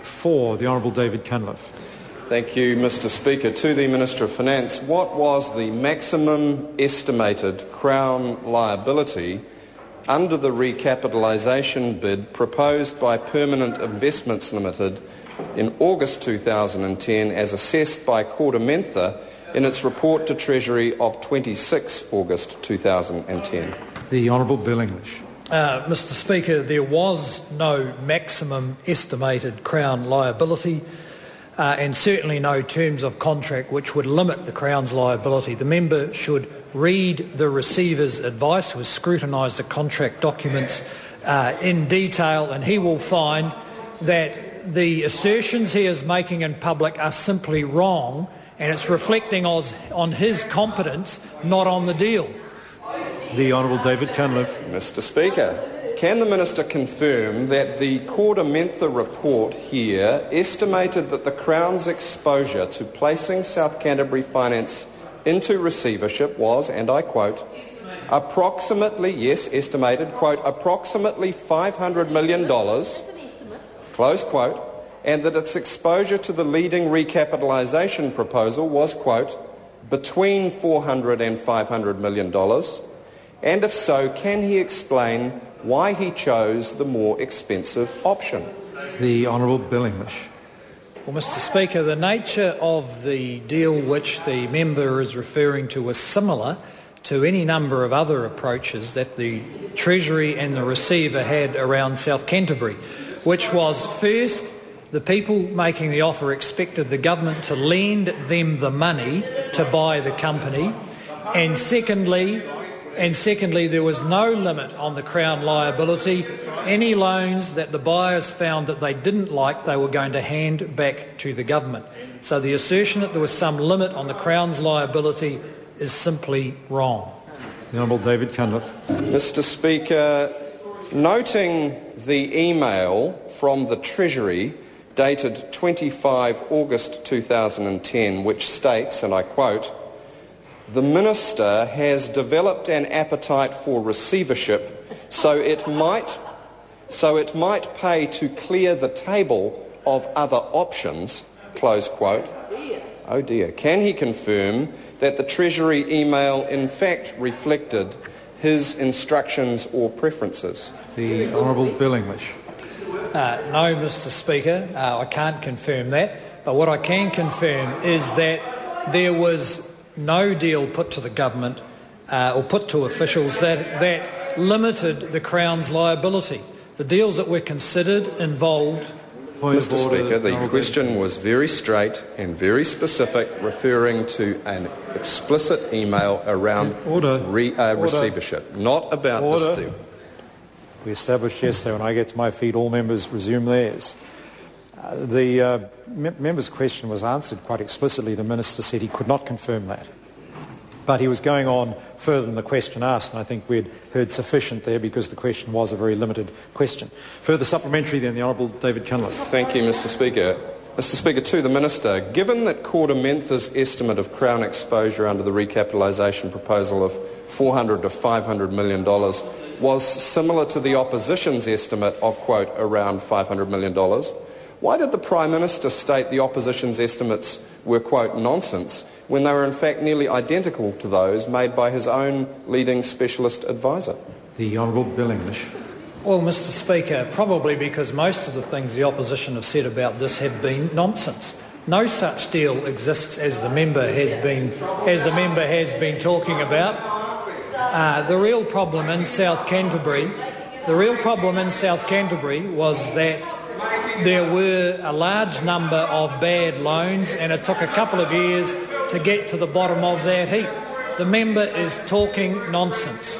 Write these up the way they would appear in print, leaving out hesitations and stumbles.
For the Honourable David Cunliffe. Thank you, Mr Speaker. To the Minister of Finance, what was the maximum estimated Crown liability under the recapitalisation bid proposed by Permanent Investments Limited in August 2010 as assessed by Cunliffe in its report to Treasury of 26 August 2010? The Honourable Bill English. Mr Speaker, there was no maximum estimated Crown liability and certainly no terms of contract which would limit the Crown's liability. The member should read the receiver's advice, who has scrutinised the contract documents in detail, and he will find that the assertions he is making in public are simply wrong, and it's reflecting on his competence, not on the deal. The Honourable David Cunliffe. Mr Speaker, can the Minister confirm that the Cunliffe report here estimated that the Crown's exposure to placing South Canterbury Finance into receivership was, and I quote, approximately $500 million, close quote, and that its exposure to the leading recapitalisation proposal was, quote, between $400 and $500 million? And if so, can he explain why he chose the more expensive option? The Honourable Bill English. Well, Mr Speaker, the nature of the deal which the member is referring to was similar to any number of other approaches that the Treasury and the receiver had around South Canterbury, which was first, the people making the offer expected the government to lend them the money to buy the company, and secondly, there was no limit on the Crown liability. Any loans that the buyers found that they didn't like, they were going to hand back to the government. So the assertion that there was some limit on the Crown's liability is simply wrong. The Honourable David Cunliffe. Mr Speaker, noting the email from the Treasury dated 25 August 2010, which states, and I quote, the Minister has developed an appetite for receivership, so it might pay to clear the table of other options, close quote. Oh dear. Can he confirm that the Treasury email in fact reflected his instructions or preferences? The Honourable Bill English. No, Mr Speaker, I can't confirm that, but what I can confirm is that there was no deal put to the government or put to officials that limited the Crown's liability. The deals that were considered involved... Mr Speaker, the question was very straight and very specific, referring to an explicit email around receivership, not about this deal. We established yesterday, when I get to my feet, all members resume theirs. The member's question was answered quite explicitly. The Minister said he could not confirm that. But he was going on further than the question asked, and I think we'd heard sufficient there because the question was a very limited question. Further supplementary then, the Honourable David Cunliffe. Thank you, Mr Speaker. Mr Speaker, to the Minister, given that Cunliffe's estimate of Crown exposure under the recapitalisation proposal of $400 to $500 million was similar to the opposition's estimate of, quote, around $500 million, why did the Prime Minister state the opposition's estimates were, quote, nonsense, when they were in fact nearly identical to those made by his own leading specialist advisor? The Honourable Bill English. Well, Mr Speaker, probably because most of the things the opposition have said about this have been nonsense. No such deal exists as the member has been talking about. The real problem in South Canterbury was that there were a large number of bad loans, and it took a couple of years to get to the bottom of that heap. The member is talking nonsense.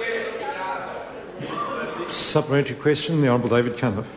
Supplementary question, the Honourable David Cunliffe.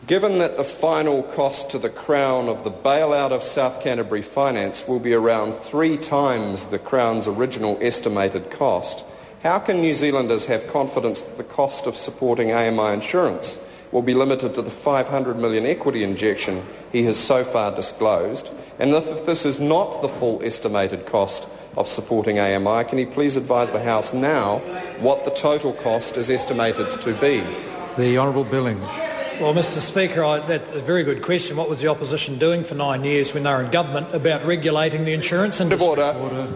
Given that the final cost to the Crown of the bailout of South Canterbury Finance will be around 3 times the Crown's original estimated cost, how can New Zealanders have confidence that the cost of supporting AMI insurance will be limited to the $500 million equity injection he has so far disclosed? And if this is not the full estimated cost of supporting AMI, can he please advise the House now what the total cost is estimated to be? The Honourable Bill English. Well, Mr Speaker, that's a very good question. What was the opposition doing for 9 years when they were in government about regulating the insurance industry? Order.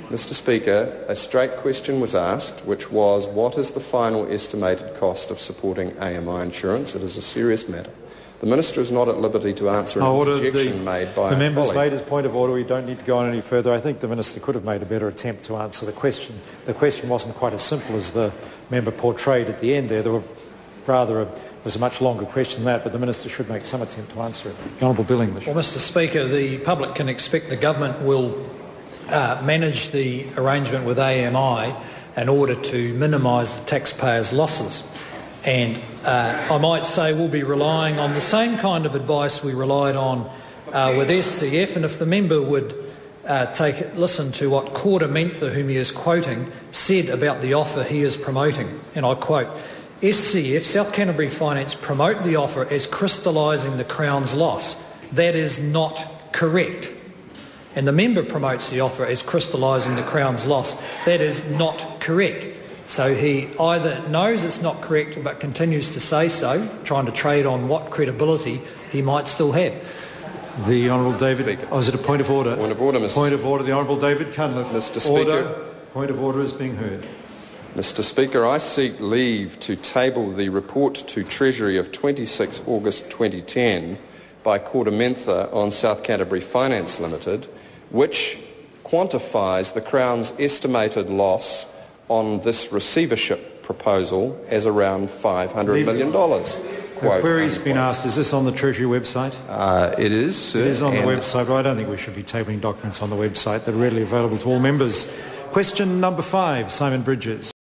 Mr Speaker, a straight question was asked, which was, what is the final estimated cost of supporting AMI insurance? It is a serious matter. The Minister is not at liberty to answer an objection made by the a member's colleague. made his point of order. We don't need to go on any further. I think the Minister could have made a better attempt to answer the question. The question wasn't quite as simple as the member portrayed at the end there. It was a much longer question than that, but the Minister should make some attempt to answer it. The Honourable Bill English. Well, Mr Speaker, the public can expect the government will manage the arrangement with AMI in order to minimise the taxpayers' losses. And I might say we'll be relying on the same kind of advice we relied on with SCF, and if the member would listen to what Corder Mentha, whom he is quoting, said about the offer he is promoting, and I quote, SCF, South Canterbury Finance, promote the offer as crystallising the Crown's loss. That is not correct. And the member promotes the offer as crystallising the Crown's loss. That is not correct. So he either knows it's not correct but continues to say so, trying to trade on what credibility he might still have. The Honourable David... Oh, is it a point of order? Point of order, Mr. Point of order. The Honourable David Cunliffe. Mr. Speaker. Point of order is being heard. Mr. Speaker, I seek leave to table the report to Treasury of 26 August 2010 by Corder Mentha on South Canterbury Finance Limited, which quantifies the Crown's estimated loss on this receivership proposal as around $500 million. The query's been asked, is this on the Treasury website? It is, sir. It is on the website, but I don't think we should be tabling documents on the website. They're readily available to all members. Question number 5, Simon Bridges.